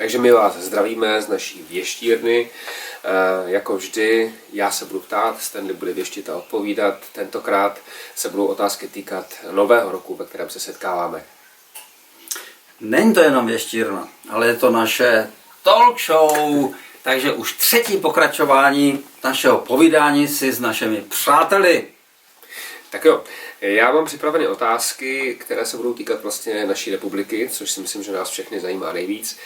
Takže my vás zdravíme z naší věštírny. Jako vždy, já se budu ptát, Stanley bude věštit a odpovídat. Tentokrát se budou otázky týkat nového roku, ve kterém se setkáváme. Není to jenom věštírna, ale je to naše talk show, takže už třetí pokračování našeho povídání si s našimi přáteli. Tak jo, já mám připravené otázky, které se budou týkat vlastně naší republiky, což si myslím, že nás všechny zajímá nejvíc.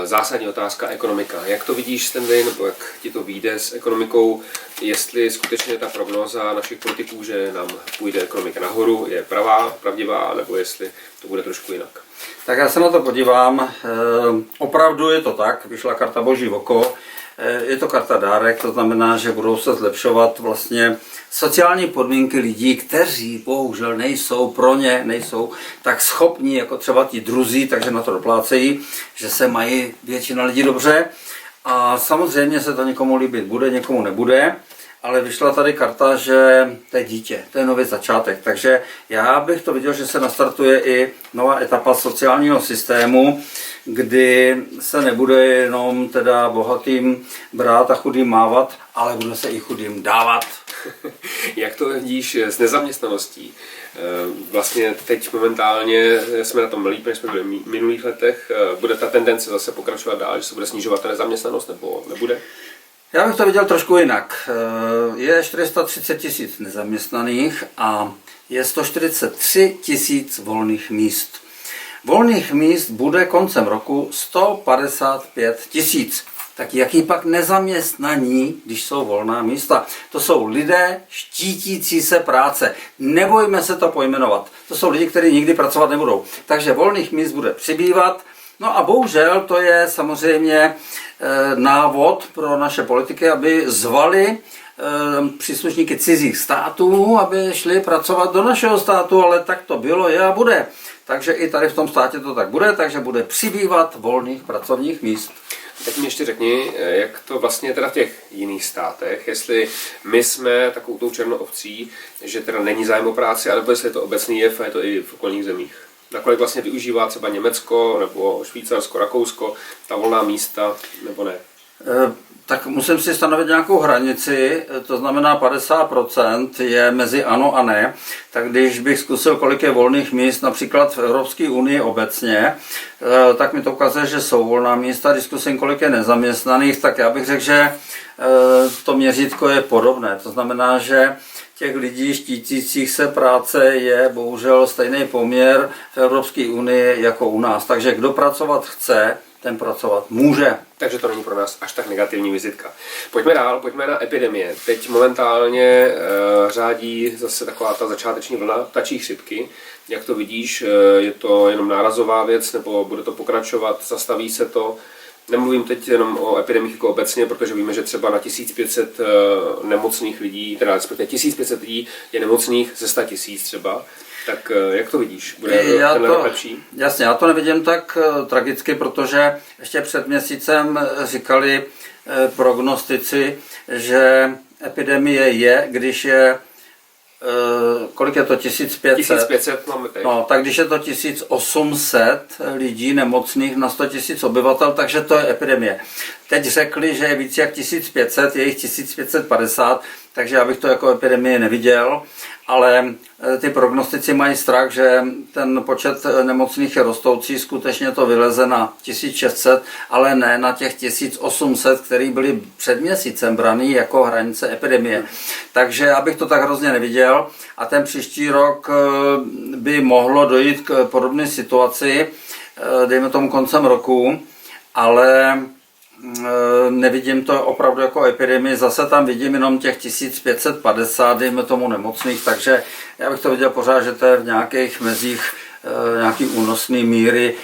Zásadní otázka ekonomika. Jak to vidíš, Stanley, nebo jak ti to vyjde s ekonomikou, jestli skutečně ta prognóza našich politiků, že nám půjde ekonomika nahoru, je pravdivá, nebo jestli to bude trošku jinak? Tak já se na to podívám. Opravdu je to tak, vyšla karta Boží oko. Je to karta dárek, to znamená, že budou se zlepšovat vlastně sociální podmínky lidí, kteří bohužel nejsou tak schopní, jako třeba ti druzí, takže na to doplácejí, že se mají většina lidí dobře. A samozřejmě se to někomu líbit bude, někomu nebude, ale vyšla tady karta, že to je dítě, to je nový začátek. Takže já bych to viděl, že se nastartuje i nová etapa sociálního systému, kdy se nebude jenom teda bohatým brát a chudým mávat, ale bude se i chudým dávat. Jak to vidíš s nezaměstnaností? Vlastně teď momentálně jsme na tom líp, než jsme byli v minulých letech. Bude ta tendence zase pokračovat dál, že se bude snižovat ta nezaměstnanost, nebo nebude? Já bych to viděl trošku jinak. Je 430 000 nezaměstnaných a je 143 000 volných míst. Volných míst bude koncem roku 155 000. Tak jaký pak nezaměstnaní, když jsou volná místa? To jsou lidé štítící se práce. Nebojme se to pojmenovat. To jsou lidi, kteří nikdy pracovat nebudou. Takže volných míst bude přibývat. No a bohužel to je samozřejmě návod pro naše politiky, aby zvali příslušníky cizích států, aby šli pracovat do našeho státu, ale tak to bylo, je a bude. Takže i tady v tom státě to tak bude, takže bude přibývat volných pracovních míst. Tak mi ještě řekni, jak to vlastně je teda v těch jiných státech, jestli my jsme takovou tou černou ovcí, že teda není zájem o práci, anebo jestli je to obecný jev a je to i v okolních zemích. Nakolik vlastně využívá třeba Německo nebo Švýcarsko, Rakousko, ta volná místa, nebo ne? Tak musím si stanovit nějakou hranici, to znamená 50% je mezi ano a ne. Tak když bych zkusil, kolik je volných míst například v Evropské unii obecně, tak mi to ukazuje, že jsou volná místa. Když zkusím, kolik je nezaměstnaných, tak já bych řekl, že to měřítko je podobné. To znamená, že těch lidí štítících se práce je bohužel stejný poměr v Evropské unii jako u nás. Takže kdo pracovat chce, ten pracovat může. Takže to není pro nás až tak negativní vizitka. Pojďme dál, pojďme na epidemie. Teď momentálně řádí zase taková ta začáteční vlna ptačí chřipky. Jak to vidíš, je to jenom nárazová věc, nebo bude to pokračovat, zastaví se to? Nemluvím teď jenom o epidemích jako obecně, protože víme, že třeba na 1500 nemocných lidí, teda respektive 1500 lidí je nemocných ze 100 000 třeba. Tak jak to vidíš? Bude tenhle rok lepší? Jasně, já to nevidím tak tragicky, protože ještě před měsícem říkali prognostici, že epidemie je, když je kolik je to? 1500? 1500 máme teď. No, tak když je to 1800 lidí nemocných na 100 000 obyvatel, takže to je epidemie. Teď řekli, že je víc jak 1500, je jich 1550, takže já bych to jako epidemie neviděl, ale ty prognostici mají strach, že ten počet nemocných je rostoucí, skutečně to vyleze na 1600, ale ne na těch 1800, který byly před měsícem braný jako hranice epidemie. Takže já bych to tak hrozně neviděl a ten příští rok by mohlo dojít k podobné situaci, dejme tomu koncem roku, ale nevidím to opravdu jako epidemii, zase tam vidím jenom těch 1550, dejme tomu nemocných, takže já bych to viděl pořád, že to je v nějakých mezích nějaký únosný míry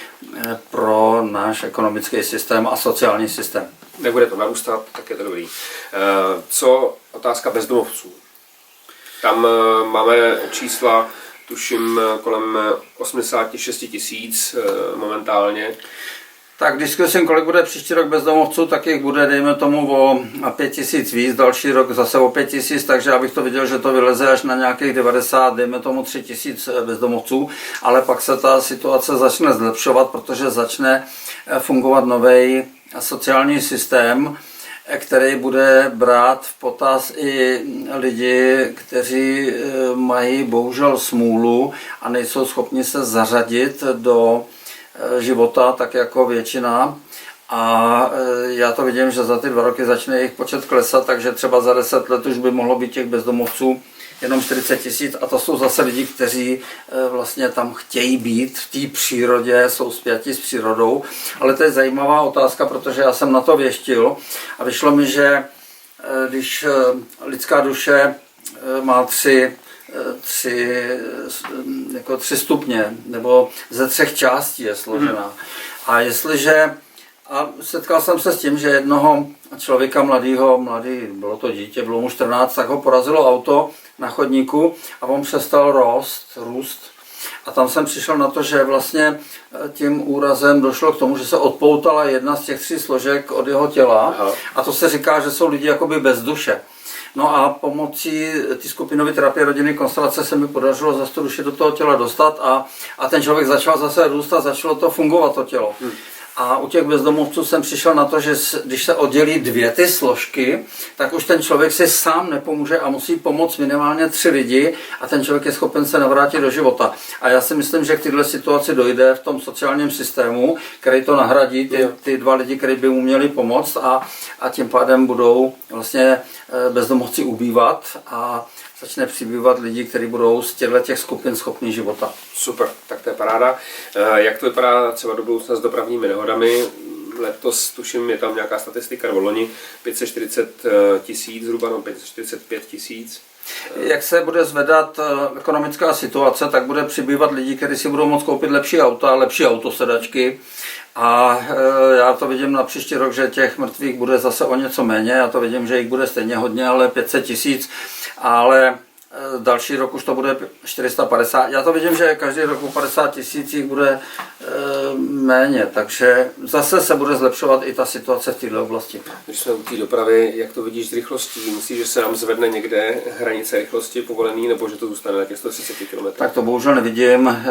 pro náš ekonomický systém a sociální systém. Nebude to narůstat, tak je to dobrý. Co otázka bezdomovců? Tam máme čísla, tuším, kolem 86 000 momentálně. Tak když zkusím, kolik bude příští rok bezdomovců, tak jich bude, dejme tomu, o 5 000 víc, další rok zase o 5 000, takže abych to viděl, že to vyleze až na nějakých 90, dejme tomu 3 000 bezdomovců, ale pak se ta situace začne zlepšovat, protože začne fungovat nový sociální systém, který bude brát v potaz i lidi, kteří mají bohužel smůlu a nejsou schopni se zařadit do života, tak jako většina. A já to vidím, že za ty 2 roky začne jejich počet klesat, takže třeba za 10 let už by mohlo být těch bezdomovců jenom 40 000 a to jsou zase lidi, kteří vlastně tam chtějí být v té přírodě, jsou spjati s přírodou. Ale to je zajímavá otázka, protože já jsem na to věštil a vyšlo mi, že když lidská duše má tři stupně, nebo ze 3 částí je složená. A jestliže, a setkal jsem se s tím, že jednoho člověka mladý, bylo to dítě, bylo mu 14, tak ho porazilo auto na chodníku a on přestal růst. A tam jsem přišel na to, že vlastně tím úrazem došlo k tomu, že se odpoutala jedna z těch 3 složek od jeho těla. Aha. A to se říká, že jsou lidi jakoby bez duše. No a pomocí té skupinové terapie rodinné konstelace se mi podařilo zase tu duši do toho těla dostat a ten člověk začal zase růst a začalo to fungovat, to tělo. A u těch bezdomovců jsem přišel na to, že když se oddělí 2 ty složky, tak už ten člověk si sám nepomůže a musí pomoct minimálně 3 lidi a ten člověk je schopen se navrátit do života. A já si myslím, že k této situaci dojde v tom sociálním systému, který to nahradí, ty 2 lidi, kteří by mu měli pomoct a tím pádem budou vlastně bezdomovci ubývat a začne přibývat lidi, kteří budou z těch skupin schopní života. Super, tak to je paráda. Jak to vypadá třeba do budoucna s dopravními nehodami? Letos, tuším, je tam nějaká statistika, nebo loni 540 000 zhruba, no 545 000. Jak se bude zvedat ekonomická situace, tak bude přibývat lidí, kteří si budou moct koupit lepší auta, lepší autosedačky. A já to vidím na příští rok, že těch mrtvých bude zase o něco méně. Já to vidím, že jich bude stejně hodně, ale 500 000. Ale další rok už to bude 450. Já to vidím, že každý rok o 50 000 jich bude méně, takže zase se bude zlepšovat i ta situace v této oblasti. Když jsme u té dopravy, jak to vidíš s rychlostí? Myslíš, že se nám zvedne někde hranice rychlosti povolený, nebo že to zůstane na těch 130 km? Tak to bohužel nevidím.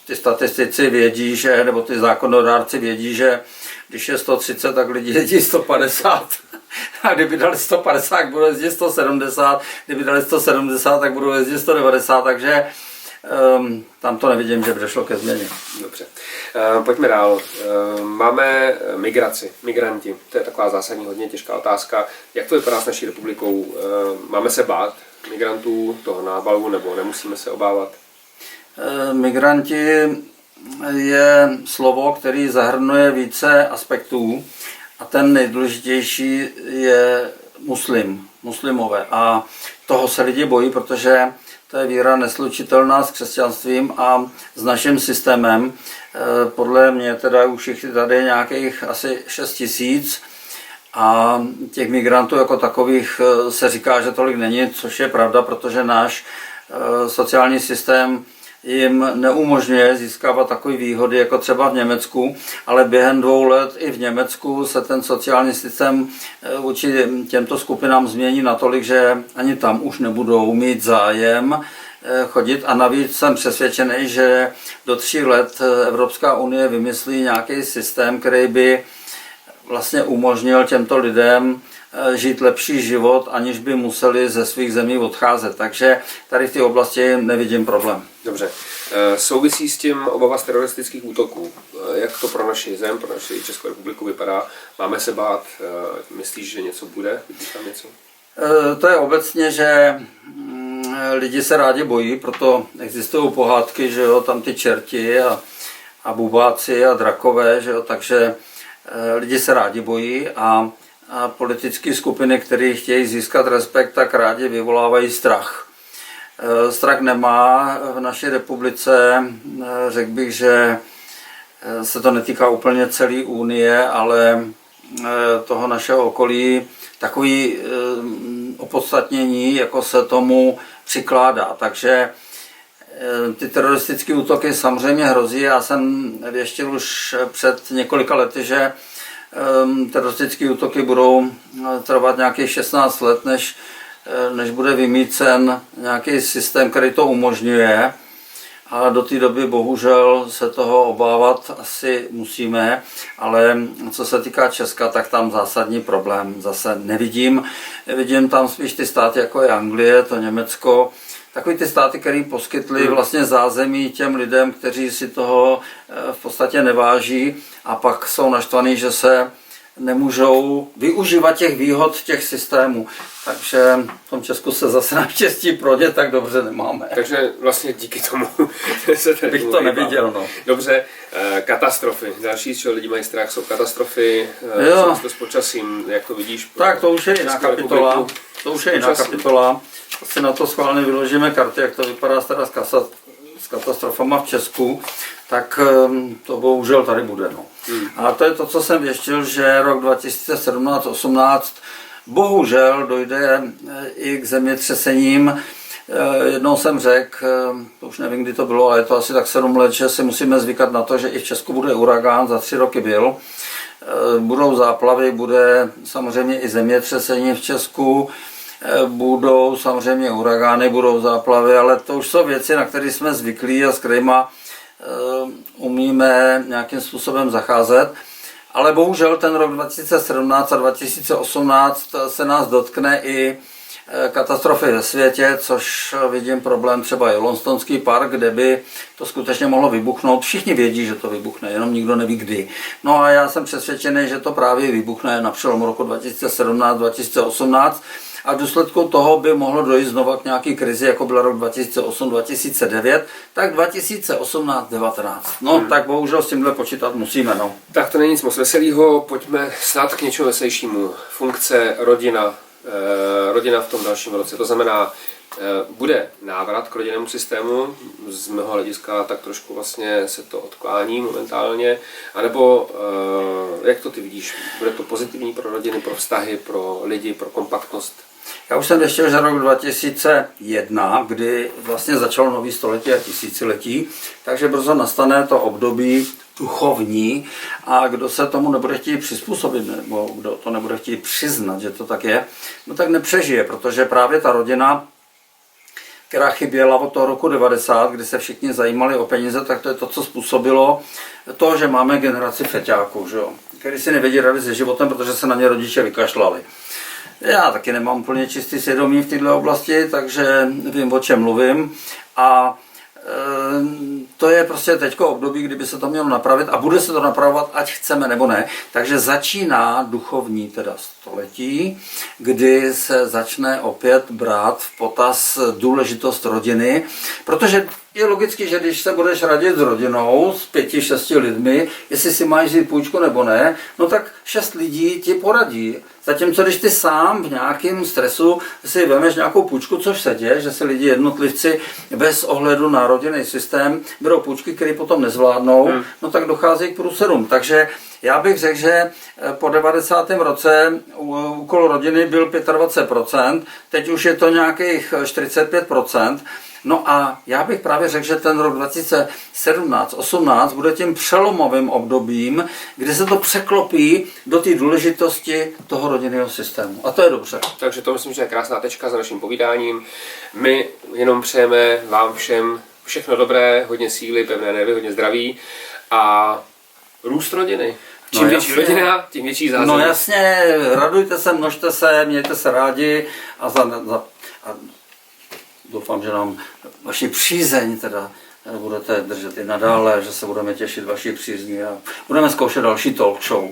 Ty statistici vědí, že, nebo ty zákonodárci vědí, že když je 130, tak lidi jezdí 150. A kdyby dali 150, tak budou jezdit 170. Kdyby dali 170, tak budou jezdit 190. Takže tam to nevidím, že by došlo ke změně. Dobře. Pojďme dál. Máme migranti. To je taková zásadní, hodně těžká otázka. Jak to vypadá s naší republikou? Máme se bát migrantů, toho návalu, nebo nemusíme se obávat? Migranti je slovo, který zahrnuje více aspektů a ten nejdůležitější je muslimové. A toho se lidi bojí, protože to je víra neslučitelná s křesťanstvím a s naším systémem. Podle mě teda už jich tady nějakých asi 6 000 a těch migrantů jako takových se říká, že tolik není, což je pravda, protože náš sociální systém jim neumožňuje získávat takové výhody jako třeba v Německu, ale během 2 let i v Německu se ten sociální systém vůči těmto skupinám změní natolik, že ani tam už nebudou mít zájem chodit a navíc jsem přesvědčený, že do 3 let Evropská unie vymyslí nějaký systém, který by vlastně umožnil těmto lidem žít lepší život, aniž by museli ze svých zemí odcházet. Takže tady v té oblasti nevidím problém. Dobře. Souvisí s tím obava z teroristických útoků. Jak to pro naši zem, pro naši Českou republiku vypadá? Máme se bát? Myslíš, že něco bude? Vidíš tam něco? To je obecně, že lidi se rádi bojí, proto existují pohádky, že jo, tam ty čerti a bubáci a drakové, že jo, takže lidi se rádi bojí a politické skupiny, které chtějí získat respekt, tak rádi vyvolávají strach. Strach nemá v naší republice, řekl bych, že se to netýká úplně celé Unie, ale toho našeho okolí takový opodstatnění, jako se tomu přikládá. Takže Ty teroristické útoky samozřejmě hrozí. Já jsem věštil už před několika lety, že teroristické útoky budou trvat nějakých 16 let, než bude vymýcen nějaký systém, který to umožňuje. A do té doby bohužel se toho obávat asi musíme, ale co se týká Česka, tak tam zásadní problém zase nevidím. Vidím tam spíš ty státy, jako je Anglie, to Německo, takový ty státy, které poskytly vlastně zázemí těm lidem, kteří si toho v podstatě neváží a pak jsou naštvaní, že se nemůžou využívat těch výhod těch systémů. Takže v tom Česku se zase naštěstí pro ně tak dobře nemáme. Takže vlastně díky tomu se tady bych to neviděl. No. Dobře, katastrofy. Další, z čeho lidi mají strach, jsou katastrofy. S počasím, jak to vidíš? Tak to už je jiná kapitola. To už je jiná kapitola. Asi na to schválně vyložíme karty, jak to vypadá teda s katastrofama v Česku, tak to bohužel tady bude. No. A to je to, co jsem věštil, že rok 2017-18 bohužel dojde i k zemětřesením. Jednou jsem řekl, to už nevím, kdy to bylo, ale je to asi tak 7 let, že si musíme zvykat na to, že i v Česku bude uragán, za 3 roky byl. Budou záplavy, bude samozřejmě i zemětřesení v Česku, budou samozřejmě uragány, budou záplavy, ale to už jsou věci, na které jsme zvyklí a s kterými umíme nějakým způsobem zacházet. Ale bohužel ten rok 2017 a 2018 se nás dotkne i katastrofy ve světě, což vidím problém třeba Yellowstonský park, kde by to skutečně mohlo vybuchnout. Všichni vědí, že to vybuchne, jenom nikdo neví kdy. No a já jsem přesvědčený, že to právě vybuchne na přelomu roku 2017-2018 a v důsledku toho by mohlo dojít znova k nějaký krizi, jako byl rok 2008-2009, tak 2018-19. No, tak bohužel s tímhle počítat musíme, no. Tak to není nic moc veselého, pojďme snad k něčemu veselějšímu. Funkce, rodina v tom dalším roce. To znamená, bude návrat k rodinnému systému, z mého hlediska tak trošku vlastně se to odklání momentálně, anebo jak to ty vidíš? Bude to pozitivní pro rodiny, pro vztahy, pro lidi, pro kompaktnost? Já už jsem věštěl, že rok 2001, kdy vlastně začalo nový století a tisíciletí, takže brzo nastane to období duchovní a kdo se tomu nebude chtít přizpůsobit, nebo kdo to nebude chtít přiznat, že to tak je, no tak nepřežije, protože právě ta rodina, která chyběla od toho roku 90, kdy se všichni zajímali o peníze, tak to je to, co způsobilo to, že máme generaci feťáků, že jo, který si nevědí rady se životem, protože se na ně rodiče vykašlali. Já taky nemám úplně čistý svědomí v této oblasti, takže vím, o čem mluvím. A to je prostě teďko období, kdyby se to mělo napravit a bude se to napravovat, ať chceme nebo ne. Takže začíná duchovní teda století, kdy se začne opět brát v potaz důležitost rodiny, protože je logicky, že když se budeš radit s rodinou, s 5-6 lidmi, jestli si máš vzít půjčku nebo ne, no tak 6 lidí ti poradí. Zatímco když ty sám v nějakém stresu si vemeš nějakou půjčku, což se děje, že se lidi jednotlivci bez ohledu na rodinný systém berou půjčky, které potom nezvládnou, no tak dochází k průserům. Takže já bych řekl, že po 90. roce úkol rodiny byl 25%, teď už je to nějakých 45%. No a já bych právě řekl, že ten rok 2017-18 bude tím přelomovým obdobím, kdy se to překlopí do té důležitosti toho rodinného systému. A to je dobře. Takže to myslím, že je krásná tečka za naším povídáním. My jenom přejeme vám všem všechno dobré, hodně síly, pevné nervy, hodně zdraví a růst rodiny. Čím větší rodina, tím větší zázemí. No jasně, radujte se, množte se, mějte se rádi a doufám, že nám vaši přízeň teda budete držet i nadále, že se budeme těšit vaší přízni a budeme zkoušet další talk show.